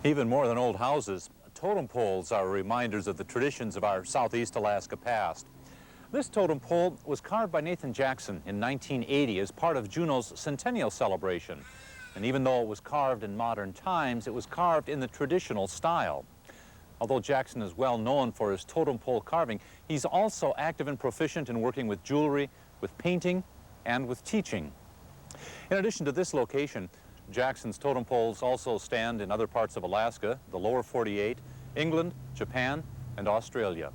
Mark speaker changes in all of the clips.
Speaker 1: Even more than old houses, totem poles are reminders of the traditions of our Southeast Alaska past. This totem pole was carved by Nathan Jackson in 1980 as part of Juneau's centennial celebration. And even though it was carved in modern times, it was carved in the traditional style. Although Jackson is well known for his totem pole carving, he's also active and proficient in working with jewelry, with painting, and with teaching. In addition to this location, Jackson's totem poles also stand in other parts of Alaska, the lower 48, England, Japan, and Australia.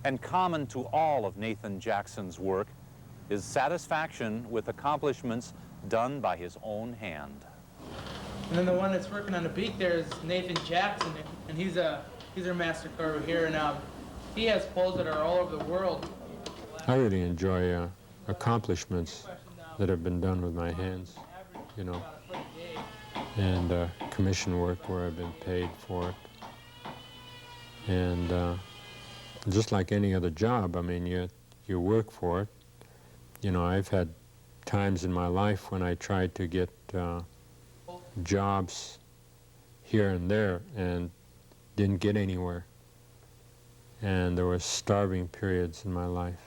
Speaker 1: And common to all of Nathan Jackson's work is satisfaction with accomplishments done by his own hand.
Speaker 2: And then the one that's working on the beak there is Nathan Jackson, and he's our master carver here, and he has poles that are all over the world.
Speaker 3: I really enjoy accomplishments that have been done with my hands, you know, and commission work where I've been paid for it. And just like any other job, I mean, you work for it. You know, I've had times in my life when I tried to get jobs here and there and didn't get anywhere. And there were starving periods in my life,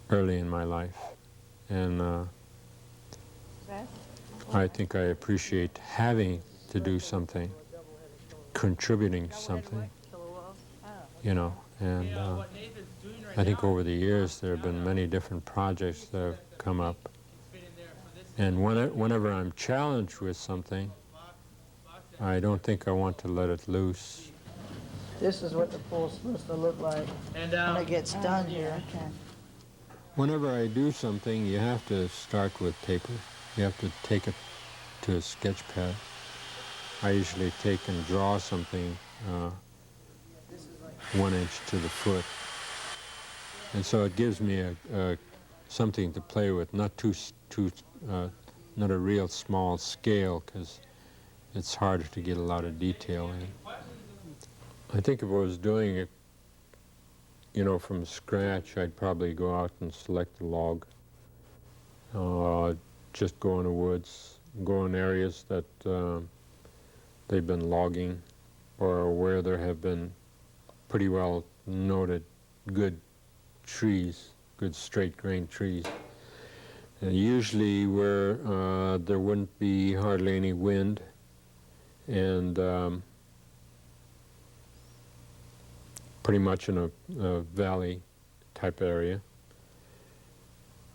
Speaker 3: early in my life. And I think I appreciate having to do something, contributing something, you know. And I think over the years there have been many different projects that have come up. And whenever I'm challenged with something, I don't think I want to let it loose.
Speaker 4: This is what the pole's supposed to look like when it gets done here. Okay.
Speaker 3: Whenever I do something, you have to start with paper. You have to take it to a sketch pad. I usually take and draw something 1 inch to the foot. And so it gives me something to play with, not a real small scale, because it's harder to get a lot of detail in. I think if I was doing it, you know, from scratch, I'd probably go out and select a log. Just go in the woods, go in areas that they've been logging, or where there have been pretty well noted good trees, good straight-grained trees. And usually where there wouldn't be hardly any wind, and pretty much in a valley type area,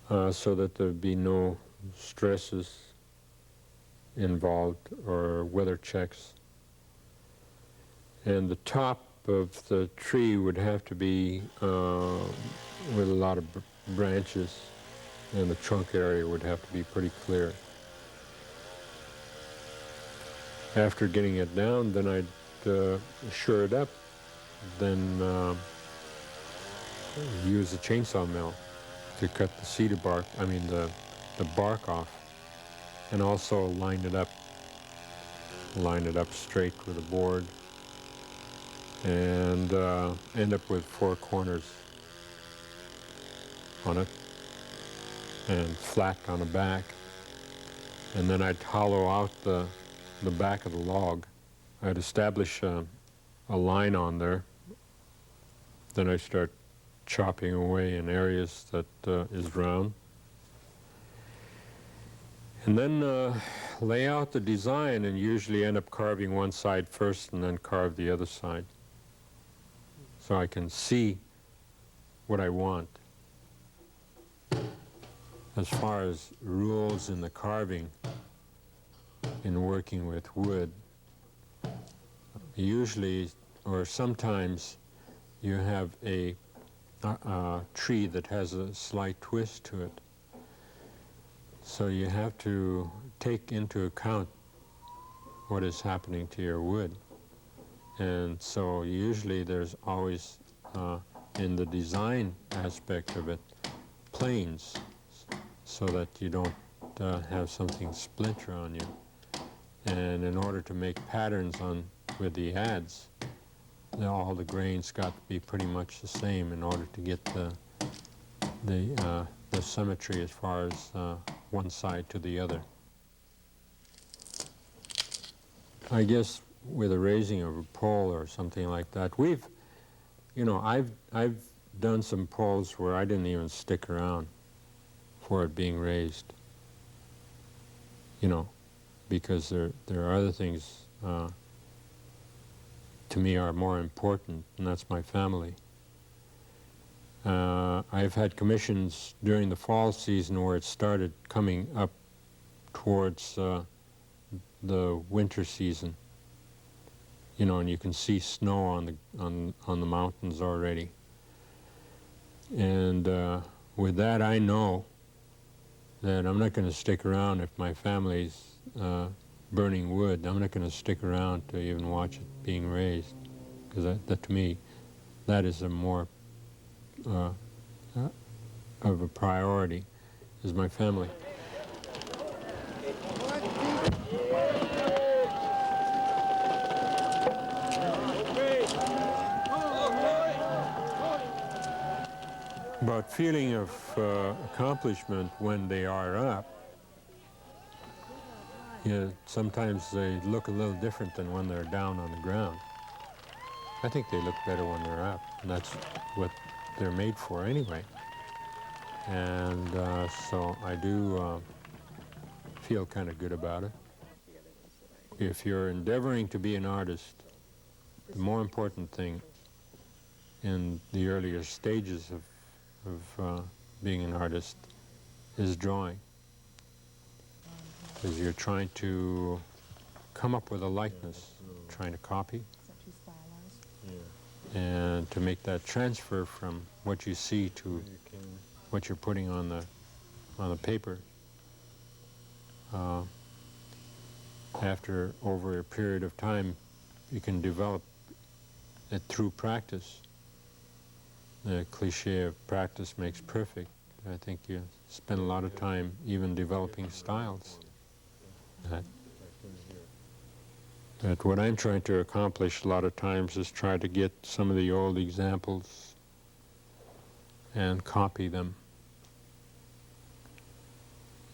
Speaker 3: so that there'd be no stresses involved or weather checks. And the top of the tree would have to be with a lot of branches, and the trunk area would have to be pretty clear. After getting it down, then I'd shore it up, then use a chainsaw mill to cut the cedar bark, the bark off, and also line it up straight with a board, and end up with 4 corners on it and flat on the back. And then I'd hollow out the back of the log. I'd establish a line on there. Then I start chopping away in areas that is round. And then lay out the design, and usually end up carving one side first and then carve the other side, so I can see what I want. As far as rules in the carving, in working with wood, usually or sometimes you have a tree that has a slight twist to it. So you have to take into account what is happening to your wood. And so usually there's always, in the design aspect of it, planes, so that you don't have something splinter on you. And in order to make patterns with the adze, all the grains got to be pretty much the same in order to get the symmetry as far as one side to the other. I guess with the raising of a pole or something like that, we've, you know, I've done some poles where I didn't even stick around for it being raised, you know, because there are other things to me are more important, and that's my family. I've had commissions during the fall season where it started coming up towards the winter season, you know, and you can see snow on the mountains already. And with that, I know that I'm not going to stick around if my family's burning wood. I'm not going to stick around to even watch it being raised, because that to me, that is a more of a priority, is my family. But feeling of accomplishment when they are up, sometimes they look a little different than when they're down on the ground. I think they look better when they're up, and that's what they're made for anyway. And so I do feel kind of good about it. If you're endeavoring to be an artist, the more important thing in the earlier stages of being an artist is drawing, because you're trying to come up with a likeness, trying to copy, and to make that transfer from what you see to what you're putting on the paper. After over a period of time, you can develop it through practice. The cliche of practice makes perfect. I think you spend a lot of time even developing styles. That what I'm trying to accomplish a lot of times is try to get some of the old examples and copy them,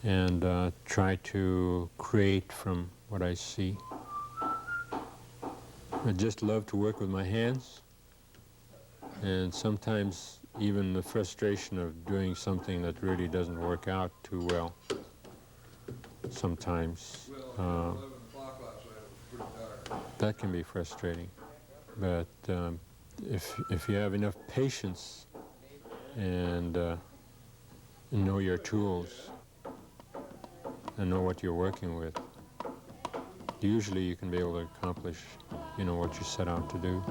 Speaker 3: and try to create from what I see. I just love to work with my hands, and sometimes even the frustration of doing something that really doesn't work out too well. Sometimes that can be frustrating, but if you have enough patience and know your tools and know what you're working with, usually you can be able to accomplish, you know, what you set out to do.